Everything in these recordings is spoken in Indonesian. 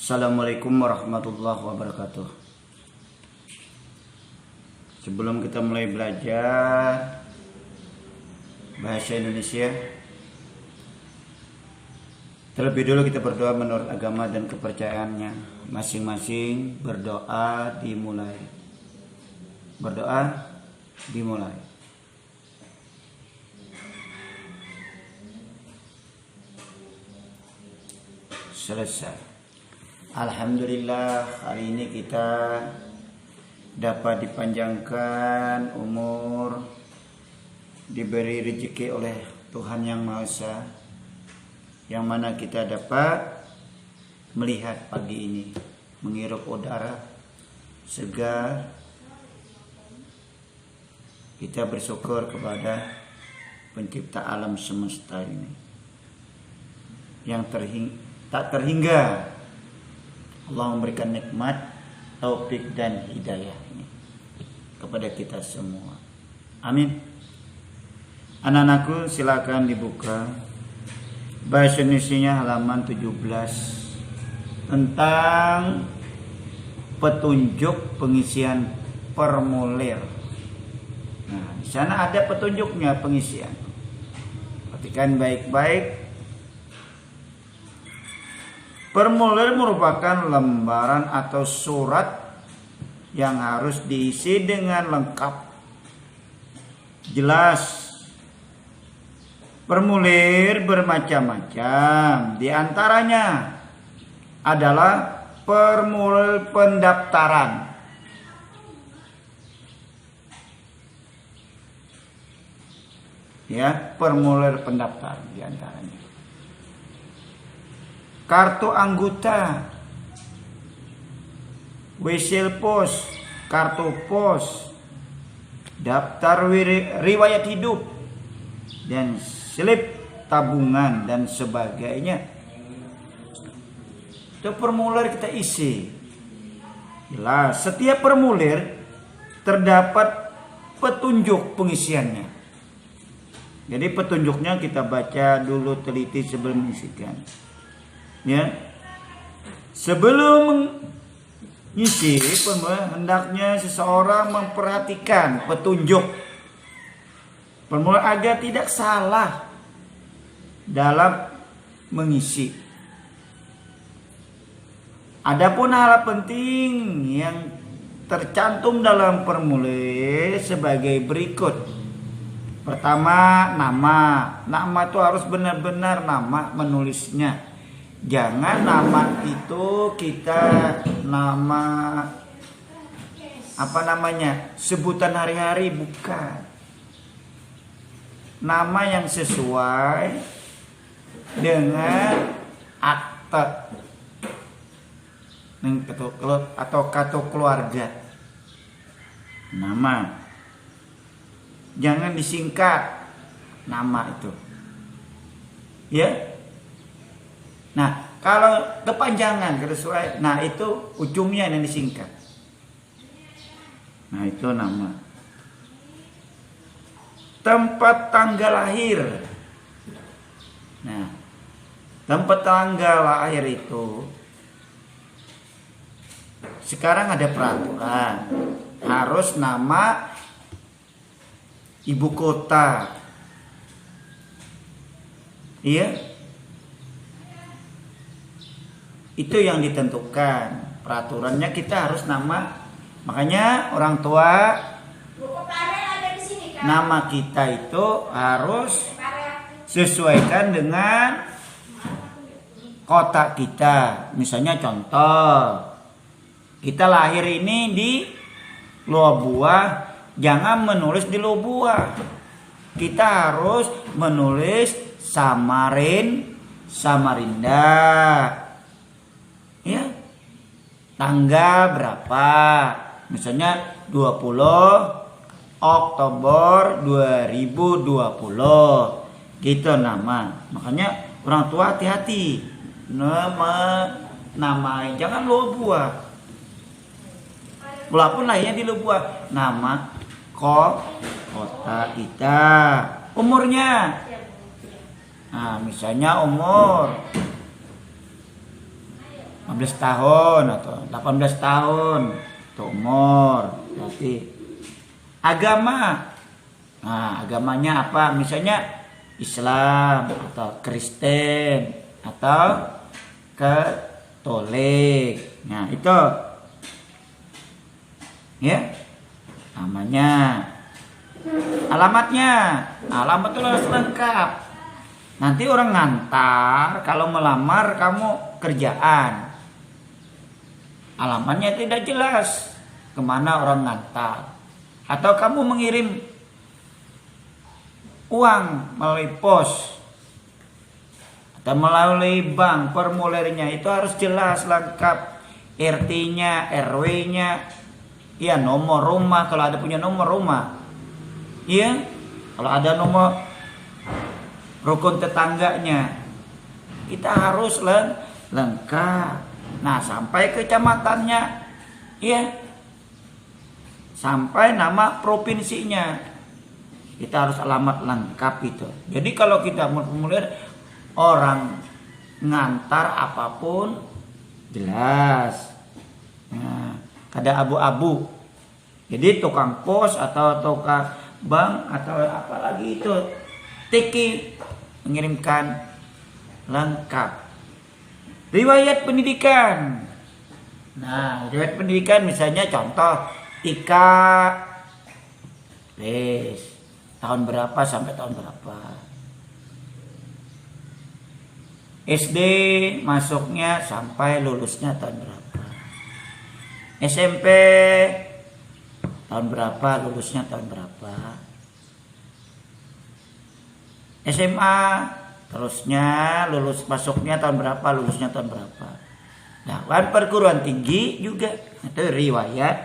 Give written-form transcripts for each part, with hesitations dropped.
Assalamualaikum warahmatullahi wabarakatuh. Sebelum kita mulai belajar bahasa Indonesia, terlebih dulu kita berdoa menurut agama dan kepercayaannya masing-masing. Berdoa dimulai. Berdoa dimulai. Selesai. Alhamdulillah, hari ini kita dapat dipanjangkan umur, diberi rezeki oleh Tuhan Yang Maha Esa, yang mana kita dapat melihat pagi ini, menghirup udara segar. Kita bersyukur kepada pencipta alam semesta ini yang tak terhingga. Allah memberikan nikmat, taufik dan hidayah ini kepada kita semua. Amin. Anak-anakku, silakan dibuka bahasa Indonesia halaman 17 tentang petunjuk pengisian formulir. Nah, di sana ada petunjuknya pengisian. Perhatikan baik-baik. Formulir merupakan lembaran atau surat yang harus diisi dengan lengkap, jelas. Formulir bermacam-macam, di antaranya adalah formulir pendaftaran, ya, formulir pendaftaran di antaranya. Kartu anggota, whistle pos, kartu pos, daftar riwayat hidup, dan slip tabungan dan sebagainya. Itu formulir kita isi. Jelas, setiap formulir terdapat petunjuk pengisiannya. Jadi petunjuknya kita baca dulu teliti sebelum mengisikan. Ya, sebelum mengisi formulir hendaknya seseorang memperhatikan petunjuk formulir agar tidak salah dalam mengisi. Adapun hal penting yang tercantum dalam formulir sebagai berikut. Pertama, nama. Nama itu harus benar-benar nama menulisnya. Jangan nama itu kita nama sebutan hari-hari, bukan. Nama yang sesuai dengan akte atau kartu keluarga. Nama. Jangan disingkat nama itu. Ya. Nah, kalau kepanjangan, sesuai, nah itu ujungnya yang disingkat. Nah, itu nama. Tempat tanggal lahir. Nah, tempat tanggal lahir itu sekarang ada peraturan, harus nama ibu kota. Iya. Itu yang ditentukan. Peraturannya kita harus nama. Makanya orang tua, nama kita itu harus sesuaikan dengan kota kita. Misalnya contoh, kita lahir ini di Luabuah, jangan menulis di Luabuah. Kita harus menulis Samarinda. Ya, tanggal berapa? Misalnya 20 Oktober 2020. Gitu nama. Makanya orang tua hati-hati. Namai jangan Luabuah. Walaupun lahirnya di Luabuah, nama kota kita. Umurnya. Nah, misalnya umur 15 tahun atau 18 tahun itu umur. Berarti agama. Nah, agamanya apa? Misalnya Islam atau Kristen atau Katolik. Nah, itu ya namanya. Alamat itu harus lengkap. Nanti orang ngantar kalau melamar kamu kerjaan, alamatnya tidak jelas kemana orang ngantar, atau kamu mengirim uang melalui pos atau melalui bank, formulirnya itu harus jelas lengkap, RT-nya, RW-nya, ya nomor rumah kalau ada punya nomor rumah, ya kalau ada nomor rukun tetangganya, kita harus lengkap. Nah, sampai kecamatannya, ya sampai nama provinsinya, kita harus alamat lengkap itu. Jadi kalau kita formulir orang ngantar apapun jelas. Nah, ada abu-abu. Jadi tukang pos atau tukang bank atau apalagi itu tiki mengirimkan lengkap. Riwayat pendidikan. Nah, riwayat pendidikan misalnya contoh Ika tahun berapa sampai tahun berapa. SD masuknya sampai lulusnya tahun berapa. SMP tahun berapa, lulusnya tahun berapa. SMA terusnya lulus masuknya tahun berapa, lulusnya tahun berapa. Nah, perguruan tinggi juga itu riwayat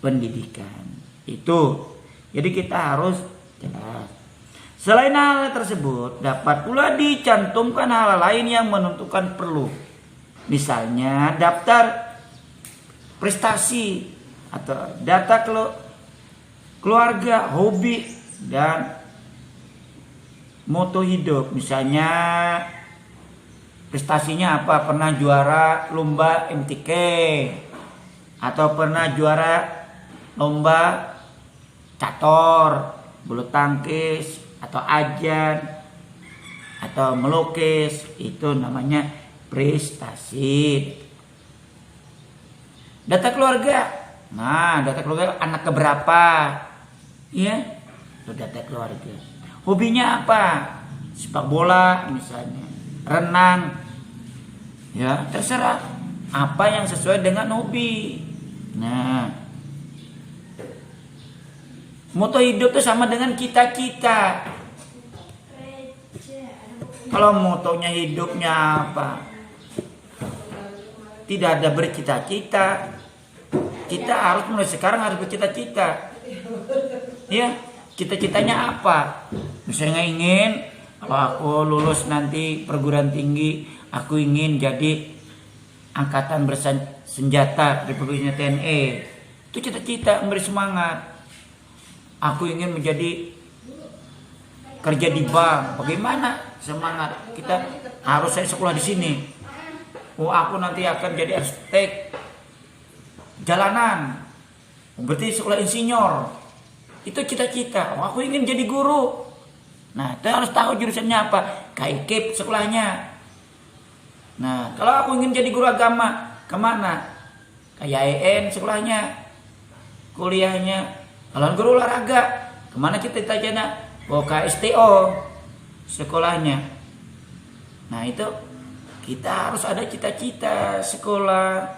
pendidikan. Itu. Jadi kita harus jelas. Selain hal tersebut, dapat pula dicantumkan hal lain yang menentukan perlu. Misalnya daftar prestasi atau data keluarga, hobi, dan moto hidup. Misalnya prestasinya apa? Pernah juara lomba MTK atau pernah juara lomba catur, bulu tangkis, atau ajan, atau melukis. Itu namanya prestasi. Data keluarga. Nah, data keluarga anak keberapa? Iya, itu data keluarga. Hobinya apa? Sepak bola misalnya, renang. Ya, terserah apa yang sesuai dengan hobi. Nah, moto hidup itu sama dengan cita-cita. Kalau motonya hidupnya apa? Tidak ada bercita-cita. Kita harus mulai sekarang harus bercita-cita. Ya, cita-citanya apa? Misalnya ingin kalau aku lulus nanti perguruan tinggi, aku ingin jadi angkatan bersenjata Republik Indonesia TNI. Itu cita-cita, memberi semangat. Aku ingin menjadi kerja di bank. Bagaimana semangat? Kita harus saya sekolah di sini. Oh, aku nanti akan jadi arsitek jalanan. Berarti sekolah insinyur. Itu cita-cita. Oh, aku ingin jadi guru. Nah, kita harus tahu jurusannya apa. KIKIP sekolahnya. Nah, kalau aku ingin jadi guru agama, kemana? KYN sekolahnya, kuliahnya. Kalau guru olahraga, kemana cita-citanya? Oh, KSTO sekolahnya. Nah, itu kita harus ada cita-cita sekolah.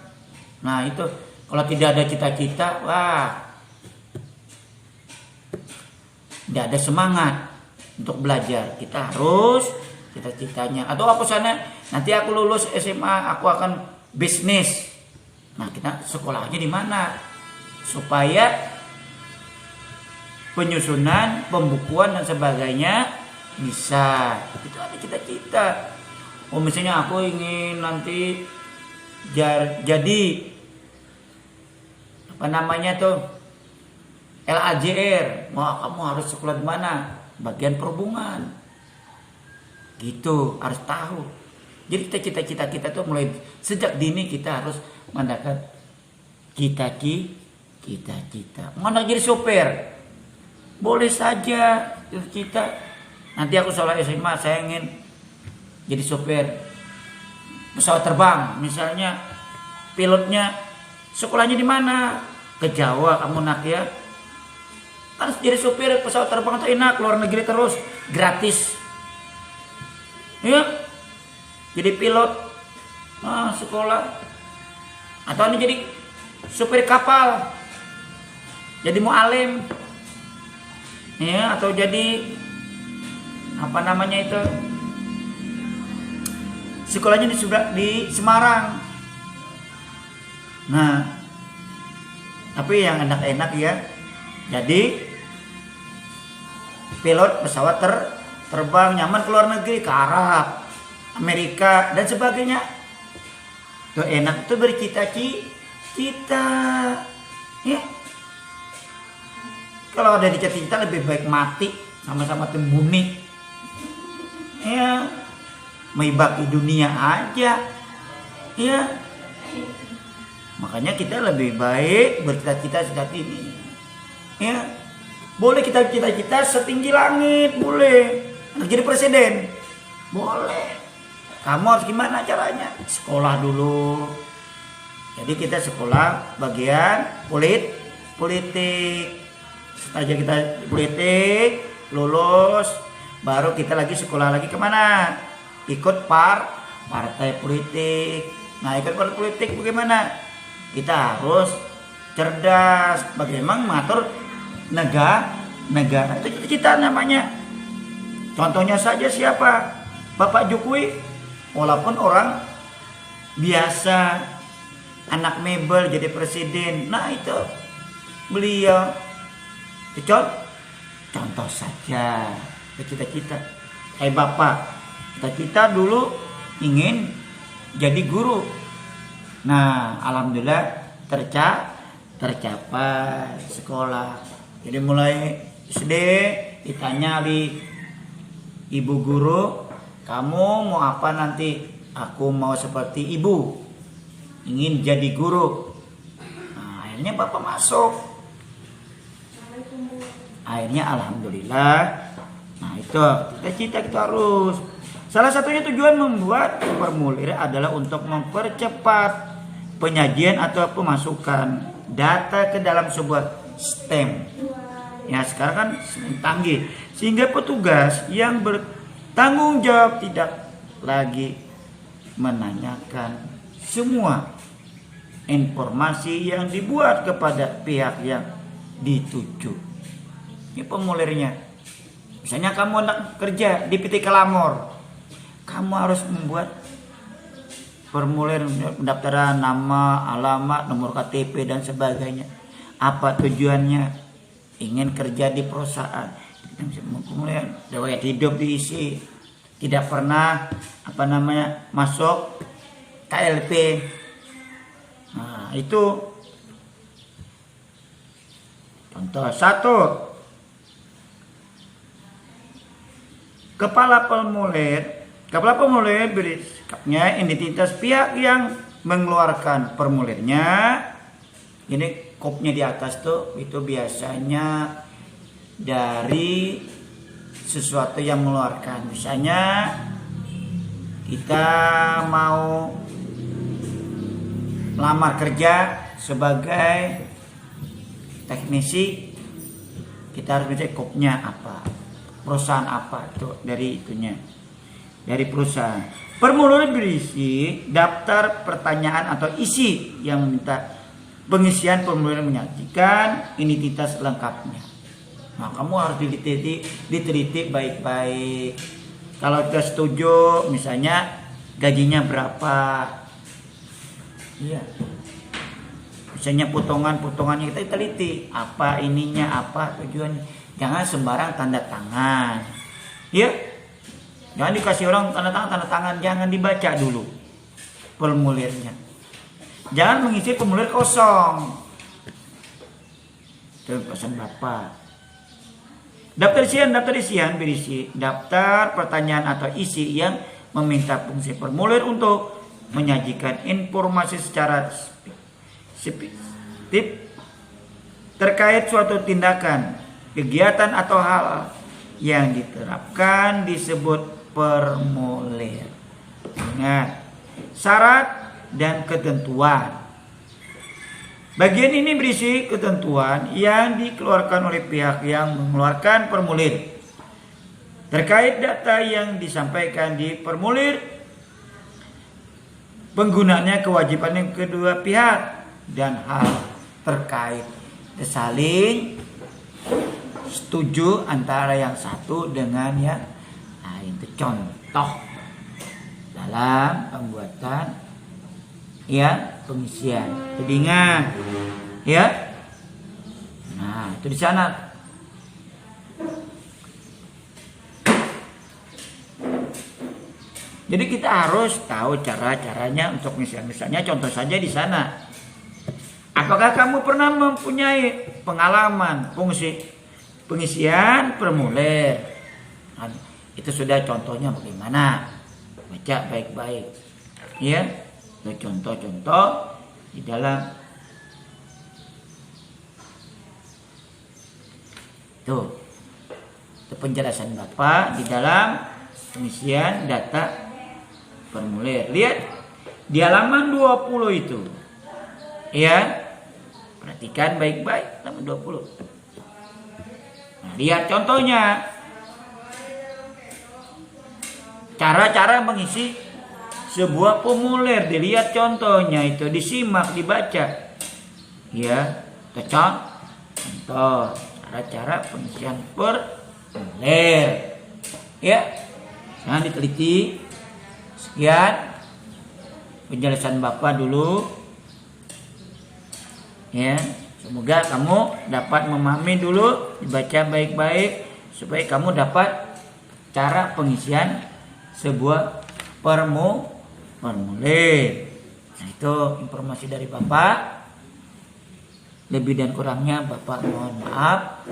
Nah, itu kalau tidak ada cita-cita, wah, tidak ada semangat untuk belajar. Kita harus cita-citanya. Atau aku sana nanti aku lulus SMA, aku akan bisnis. Nah, kita sekolahnya di mana? Supaya penyusunan, pembukuan dan sebagainya bisa. Itu ada cita-cita. Oh, misalnya aku ingin nanti jadi apa namanya tuh LAJR. Wah, kamu harus sekolah di mana? Bagian perhubungan. Gitu, harus tahu. Jadi cita-cita kita tuh mulai sejak dini kita harus mendapat cita-cita. Mana jadi sopir? Boleh saja cita. Nanti aku sekolah SMA saya ingin jadi sopir pesawat terbang, misalnya pilotnya. Sekolahnya di mana? Ke Jawa kamu nak ya. Kan jadi sopir pesawat terbang itu enak, luar negeri terus gratis. Ya. Jadi pilot sekolah. Atau ini jadi sopir kapal. Jadi mualim. Ya, atau jadi apa namanya itu? Sekolahnya di Semarang. Nah, tapi yang enak-enak ya. Jadi pilot pesawat terbang nyaman ke luar negeri, ke Arab, Amerika dan sebagainya. Tuh enak tuh bercita-cita. Ya. Kalau ada cita-cita lebih baik mati sama-sama tembuni. Ya. Meibaki dunia aja. Ya. Makanya kita lebih baik bercita-cita seperti ini. Ya. Boleh kita cita-cita setinggi langit, boleh. Jadi presiden. Boleh. Kamu harus gimana caranya? Sekolah dulu. Jadi kita sekolah bagian politik. Setelah kita politik, lulus, baru kita lagi sekolah lagi kemana? Ikut partai politik. Nah, ikut partai politik bagaimana? Kita harus cerdas, bagaimana mengatur negara. Itu cita-cita namanya. Contohnya saja siapa? Bapak Jokowi, walaupun orang biasa, anak mebel jadi presiden. Nah itu beliau. Contoh saja cita-cita. Bapak, cita-cita dulu ingin jadi guru. Nah, alhamdulillah tercapai sekolah. Jadi mulai SD ditanya ibu guru, kamu mau apa nanti? Aku mau seperti ibu, ingin jadi guru. Nah, akhirnya bapak masuk. Akhirnya alhamdulillah. Nah itu cita-cita kita harus. Salah satunya tujuan membuat formulir adalah untuk mempercepat penyajian atau pemasukan data ke dalam sebuah sistem. Ya sekarang kan canggih, sehingga petugas yang bertanggung jawab tidak lagi menanyakan semua informasi yang dibuat kepada pihak yang dituju. Ini formulirnya. Misalnya kamu hendak kerja di PT Kelamor, kamu harus membuat formulir pendaftaran nama, alamat, nomor KTP dan sebagainya. Apa tujuannya? Ingin kerja di perusahaan. Kemudian riwayat hidup diisi. Tidak pernah masuk KLP. Nah, itu contoh satu. Kepala formulir berikutnya identitas pihak yang mengeluarkan formulirnya. Ini kopnya di atas tuh itu biasanya dari sesuatu yang mengeluarkan. Misalnya kita mau melamar kerja sebagai teknisi, kita harus baca kopnya apa, perusahaan apa itu dari itunya, dari perusahaan. Formulir berisi daftar pertanyaan atau isi yang meminta pengisian formulir menyajikan identitas lengkapnya. Nah, kamu harus diteliti baik-baik. Kalau kita setuju, misalnya gajinya berapa, iya. Misalnya potongannya kita teliti, apa ininya, apa tujuannya. Jangan sembarang tanda tangan, ya. Jangan dikasih orang tanda tangan, jangan dibaca dulu formulirnya. Jangan mengisi formulir kosong. Itu pesan Bapak. Daftar isian berisi daftar pertanyaan atau isi yang meminta fungsi formulir untuk menyajikan informasi secara spesifik terkait suatu tindakan, kegiatan atau hal yang diterapkan disebut formulir. Ingat, syarat dan ketentuan. Bagian ini berisi ketentuan yang dikeluarkan oleh pihak yang mengeluarkan formulir terkait data yang disampaikan di formulir, penggunaannya, kewajiban yang kedua pihak, dan hal terkait saling setuju antara yang satu dengan yang lain. Contoh dalam pembuatan pengisian. Jadi ingat ya. Nah, itu di sana. Jadi kita harus tahu cara-caranya untuk pengisian. Misalnya contoh saja di sana. Apakah kamu pernah mempunyai pengalaman pengisian formulir? Nah, itu sudah contohnya bagaimana? Baca baik-baik. Ya. Contoh-contoh di dalam itu penjelasan Bapak di dalam pengisian data formulir. Lihat di halaman 20 itu. Ya. Perhatikan baik-baik halaman 20. Nah, lihat contohnya. Cara-cara mengisi sebuah formulir, dilihat contohnya itu, disimak, dibaca. Ya, contoh cara-cara pengisian formulir. Ya, jangan diteliti. Sekian penjelasan Bapak dulu. Ya, semoga kamu dapat memahami dulu, dibaca baik-baik supaya kamu dapat cara pengisian sebuah formulir. Nah, itu informasi dari Bapak. Lebih dan kurangnya Bapak mohon maaf.